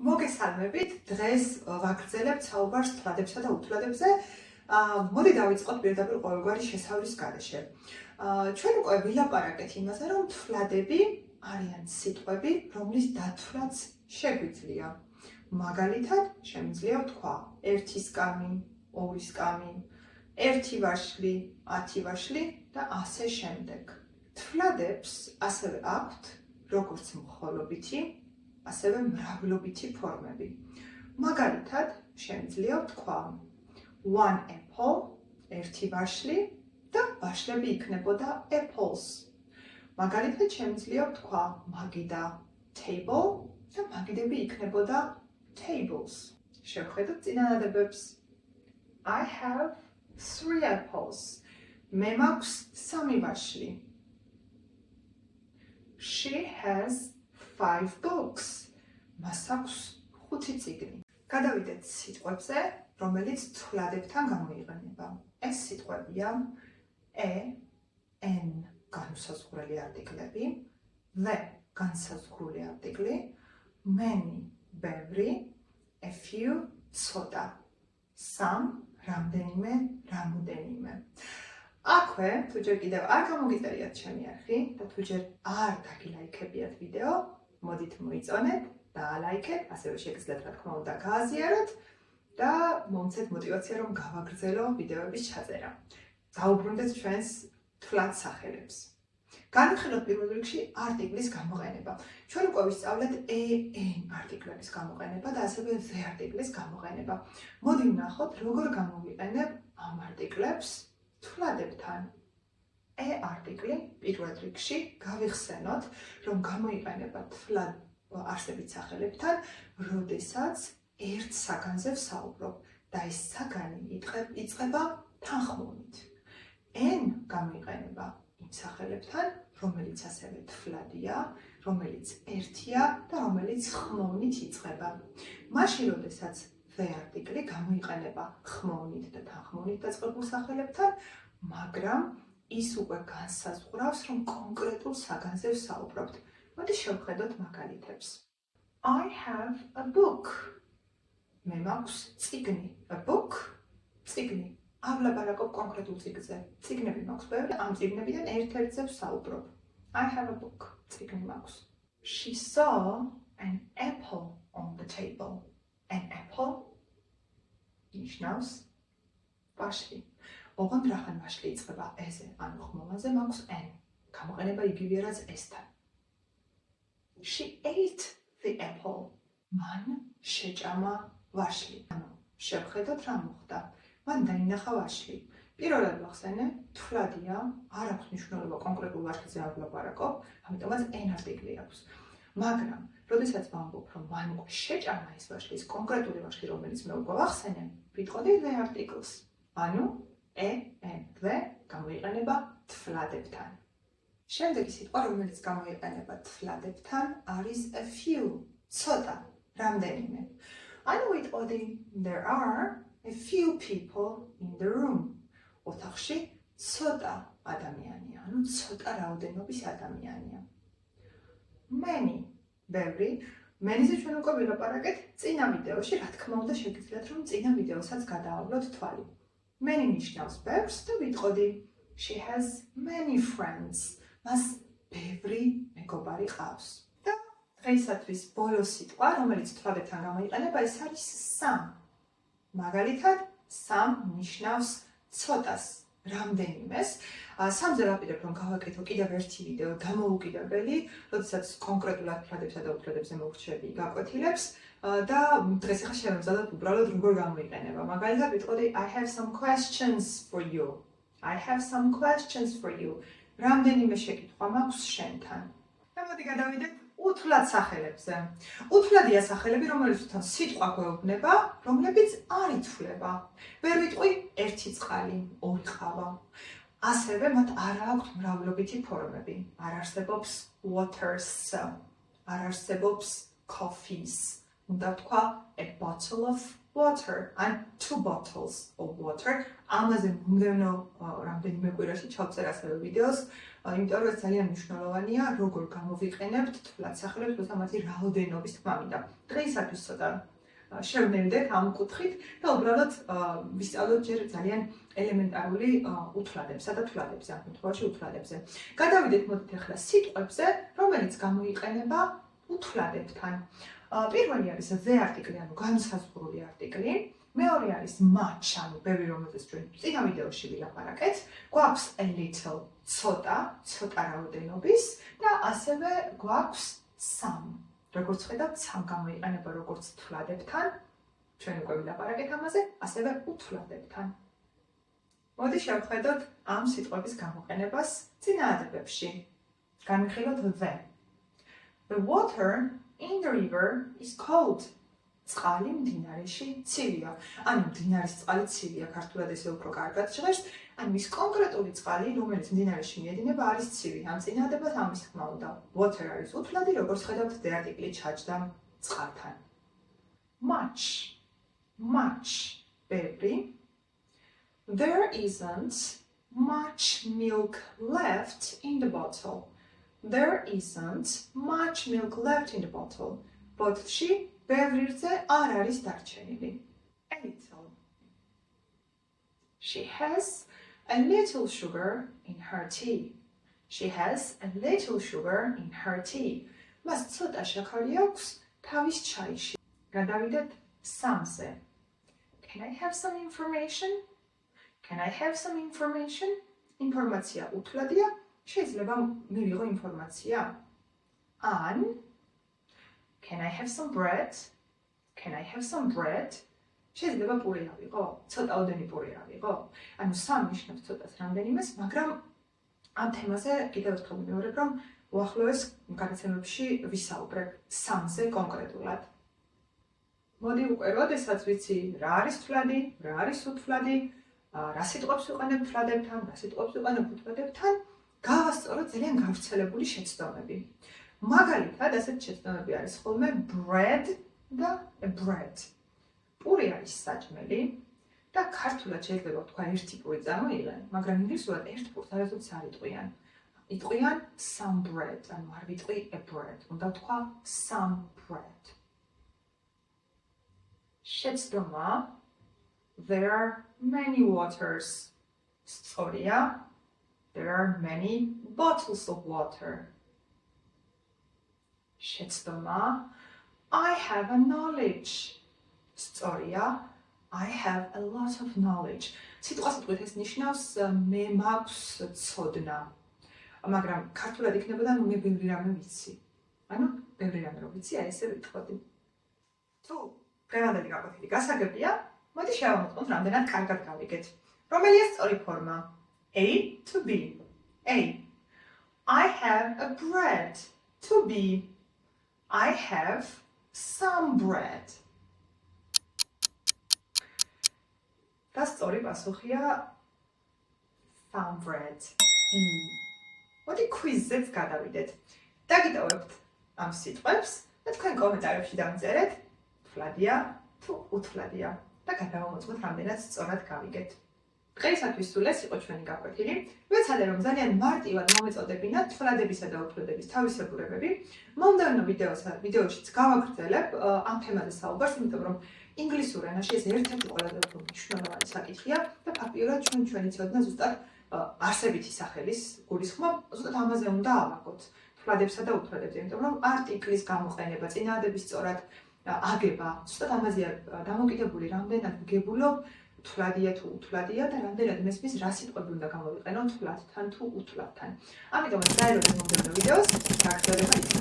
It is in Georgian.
მოგესალმებით, დღეს ვაგრძელებთ საუბარს თვადებსა და უთვლადებზე. მოდი დავიწყოთ პირდაპირ ყოველგვარი შესავლის გარეშე. ჩვენ უკვე ვილაპარაკეთ იმაზე, რომ თვლადები არიან სიტყვები, რომლის დათვლაც შეგვიძლია. მაგალითად, შემიძლია ვთქვა ერთის კამი, ორის კამი, ერთი ვაშლი, 10 ვაშლი და ასე შემდეგ. თვლადებს ასევე აქვთ როგორც მხოლობითი, ასევე მრავლობითი ფორმები. მაგალითად, შემიძლია ვთქვა one apple, ერთი ვაშლი და ვაშლები იქნებოდა apples. მაგალითად, შემიძლია ვთქვა მაგიდა table და მაგიდები იქნებოდა tables. შევხედოთ წინადადებებს. I have 3 apples. მე მაქვს 3 ვაშლი. She has 5 books. მას აქვს 5 წიგნი. გადავიდეთ სიტყვებზე, რომელიც თვლადებთან გამოიყენება. ეს სიტყვებია e, n განუსაზღვრელი არტიკლები, the განსაზღვრული არტიკლი, many ბევრი, a few ცოტა, some რამდენიმე, რამოდენიმე. აქვე, თუ ჯერ კიდევ არ გამოგიწერიათ ჩემი არხი და თუ ჯერ არ დაგილაიქებიათ ვიდეო, მოდით მოიწონეთ, დაალაიქეთ, ასევე შეგიძლიათ რა თქმა უნდა გააზიაროთ და მომცეთ мотивация რომ გავაგრძელო ვიდეოების ჩაწერა. დაუბრუნდეთ ჩვენს თვლად სახელებს. განვიხილოთ პირველ რიგში არტიკლის გამოყენება. ჩვენ უკვე ვისწავლეთ en არტიკლების გამოყენება და ასევე the არტიკლის გამოყენება. მოდი ვნახოთ, როგორ გამოვიყენებ ამ არტიკლებს თვლადებთან. არტიკლი პირველ რიგში გავიხსენოთ, რომ გამოიყენება თვლად არსებით სახელებთან, როდესაც ერთ საგანზე ვსაუბრობ და ეს საგანი იწყება თანხმოვნით. en გამოიყენება იმ სახელებთან, რომელიც ასევე თვლადია, რომელიც ერთია და რომელიც ხმოვნით იწყება. მაშინ, როდესაც the არტიკლი გამოიყენება ხმოვნით და თანხმოვნით დაწყებულ სახელებთან, მაგრამ ის უკვე განსაზღვრავს, რომ კონკრეტულ საგანზე ვსაუბრობთ. მოდი შევხედოთ მაგალითებს. I have a book. მე მაქვს წიგნი. A book? წიგნი. არ ვლაპარაკობ კონკრეტულ წიგნზე. წიგნები მაქვს ბევრი, ამ წიგნებიდან ერთ-ერთზე ვსაუბრობ. I have a book. წიგნი მაქვს. She saw an apple on the table. An apple ნიშნავს ვაშლი. ოღონდ რახან ვაშლი იწყება ეზე, ანუ ხმოვანზე მაქვს n. გამოყენება იგივეა რაც ესთან. She ate the apple. მან შეჭამა ვაშლი. ანუ შევხედოთ რა მოხდა. მან დაინახა ვაშლი. პირველად ვახსენე, თვლადია, არ აქვს მნიშვნელობა კონკრეტულ ვაშლიზე არ ვლაპარაკობ, ამიტომაც n არტიკლი აქვს. მაგრამ, როდესაც ვამბობ, რომ მან უკვე შეჭამა ეს ვაშლი, ეს კონკრეტული ვაშლი, რომელიც მე უკვე ვახსენე, ვიტყოდი the articles. ანუ en, the გამოიყენება თვლადებთან. შემდეგი სიტყვა, რომელიც გამოიყენება თვლადებთან, არის a few, ცოტა, რამდენიმე. ანუ ვიტყოდი there are a few people in the room. ოთახში ცოტა ადამიანია, ანუ ცოტა რაოდენობის ადამიანია. Many, ბევრი. Many-ზე ჩვენ უკვე ვილაპარაკეთ წინა ვიდეოში, რა თქმა უნდა შეგიძლიათ რომ წინა ვიდეოსაც გადაავლოთ თვალი. Many ნიშნავს ბევრს და ვიტყოდი she has many friends. მას ბევრი მეგობარი ყავს. და დღეისათვის ბოლო სიტყვა, რომელიც თვლადებთან გამოიყენება, ეს არის some. მაგალითად, some ნიშნავს ცოტას, რამდენიმეს. სამზე ვაპირებ რომ გავაკეთო კიდევ ერთი ვიდეო დამოუკიდებელი, როდესაც კონკრეტულად თვლა-დებსა და უთვლა-დებზე მოვხრჩები გაკვეთილებს და დღეს ახლა შევამზადოთ უბრალოდ როგორ გამოიყენება. მაგალითად, ვიტყოდი I have some questions for you. I have some questions for you. რამდენიმე შეკითხვა მაქვს შენთან. და მოდი გადავიდეთ უთვლად სახელებზე. უთვლადია სახელები, რომელთთან სიტყვა გვეუბნება, რომლებიც არ ითვლება. ვერ ვიტყვი ერთი წყალი, ორი ყავა. ასევე მათ არ აქვთ მრავლობითი ფორმები. არ არსებობს waters, არ არსებობს coffees, უნდა თქვა a bottle of water and 2 bottles of water. ამაზე მომდევნო რამდენიმე კვირაში ჩავწერ ასევე ვიდეოს, იმიტომ რომ ძალიან მნიშვნელოვანია როგორ გამოვიყენებთ თვალსახელებს, როცა მათი რაოდენობის თქმა მინდა. დღეისათვის ცოტა შევნებდეთ ამ კუთხით და უბრალოდ ვისწავლოთ ჯერ ძალიან ელემენტარული უთვლებსა და თვალებზე, ამ შემთხვევაში უთვლებებზე. გადავიდეთ მოდით ახლა სიტყვებზე, რომელიც გამოიყენება უთვლებთან. პირველი არის the article, ანუ განსაზღვრული არტიკლი. მეორე არის much, ანუ ბევრი, რომელზეც ჩვენ წინა ვიდეოში ვილაპარაკეთ. გვაქვს a little, ცოტა რაოდენობის და ასევე გვაქვს some. როგორც ხედავთ, some გამოიყენება როგორც თვლებთან. ჩვენ უკვე ვილაპარაკეთ ამაზე, ასევე უთვლებთან. მოდი შევხედოთ ამ სიტყვების გამოყენებას წინა ადგილებში. განვიხილოთ the. The water in the river is cold. წყალი მდინარეში ცივია. ანუ მდინარის წყალი ცივია, ქართულად ესე უფრო კარგად ჟღერს. ანუ ის კონკრეტული წყალი, რომელიც მდინარეში მიედინება, არის ცივი. ამ წინადადებად ამის თქმა უნდა. Water არის უთვლადი, როგორც ხედავთ, the article ჩაჯდა წყალთან. Much. ბევრი. There isn't much milk left in the bottle. There isn't much milk left in the bottle. Bottle-ში ბევრი რზე არ არის დარჩენილი. A little. She has a little sugar in her tea. She has a little sugar in her tea. მას ცოტა შაქარი აქვს თავის ჩაიში. გადავიდეთ სამზე. Can I have some information? Can I have some information? ინფორმაცია უთვლადია. შეიძლება მივიღო ინფორმაცია. An. Can I have some bread? Can I have some bread? შეიძლება პური ავიღო? ცოტაოდენი პური ავიღო? ანუ სამ ნიშნავს ცოტას რამდენიმეს, მაგრამ ამ თემაზე კიდევ ერთხელ ვიმეორებ, რომ უახლოეს გადაცემებში ვისაუბრებ სამზე კონკრეტულად. მოდი უკვე როდესაც ვიცი რა არის თვლადი, რა არის უთვლადი, რა სიტყვებს ვიყენებ თვლებთან, რა სიტყვებს ვიყენებ უთვლებთან, გავასწოროთ ძალიან გავრცელებული შეცდომები. მაგალითად, ასეთ შეცდომები არის ხოლმე bread და bread. პური არის საჭმელი და ქართულად შეიძლება ვთქვა ერთი პური წარმოიღენ, მაგრამ ინგლისურად ერთ პურს არასოდეს არ იტყვიან. იტყვიან some bread, ანუ არ ვიტყვი a bread, უნდა ვთქვა some bread. შეცდომა there are many waters. სწორია, there are many bottles of water. შეცდომა I have a knowledge. სწორია, I have a lot of knowledge. სიტყვასიტყვით ეს ნიშნავს მე მაქვს ცოდნა. მაგრამ ქართულად იქნებოდა მე ბევრი რამე ვიცი. ანუ ბევრი რამე რო ვიცი, აი ესე ვიტყოდი. თუ დღევანდელი გაკვეთილი გასაგებია, მოდი შევამოწმოთ რამდენად კარგად გავიგეთ. რომელია სწორი ფორმა? A to B. A. I have a bread. To B. I have some bread. და სწორი პასუხია some bread. მოდი კვიზზეც გადავიდეთ. დაგიტოვებთ ამ სიტყვებს და თქვენ კომენტარებში დავწერეთ თვლადია თუ უთვლადია და გადავამოწმოთ რამდენად სწორად გავიგეთ. დღეისათვის სულ ეს იყო ჩვენი გაკვეთილი. ვეცადე რომ ძალიან მარტივად მომეწოდებინათ თვლადებისა და უთვლადების თავისებურებები. მომდევნო ვიდეოშიც გავაგრძელებ ამ თემაზე საუბარს, იმიტომ რომ ინგლისურ ენაში ეს ერთ-ერთი ყველაზე უფრო მნიშვნელოვანი საკითხია და ფაქტიურად ჩვენი ცოდნა ზუსტად არსებითი სახელის გულისხმობ, ზუსტად ამაზე უნდა ავაგოთ თვლებსა და უთვლებებზე, იმიტომ რომ არტიკლის გამოყენება, წინაადების სწორად აგება, ზუსტად ამაზეა დამოკიდებული, რამდენად ვგებულობ თვლადია თუ უთვლადია და რამდენად მესმის რა სიტყვები უნდა გამოვიყენო თვლადთან თუ უთვლადთან. ამიტომ დაელოდეთ მომდევნო ვიდეოს, გაგრძელება იქნება.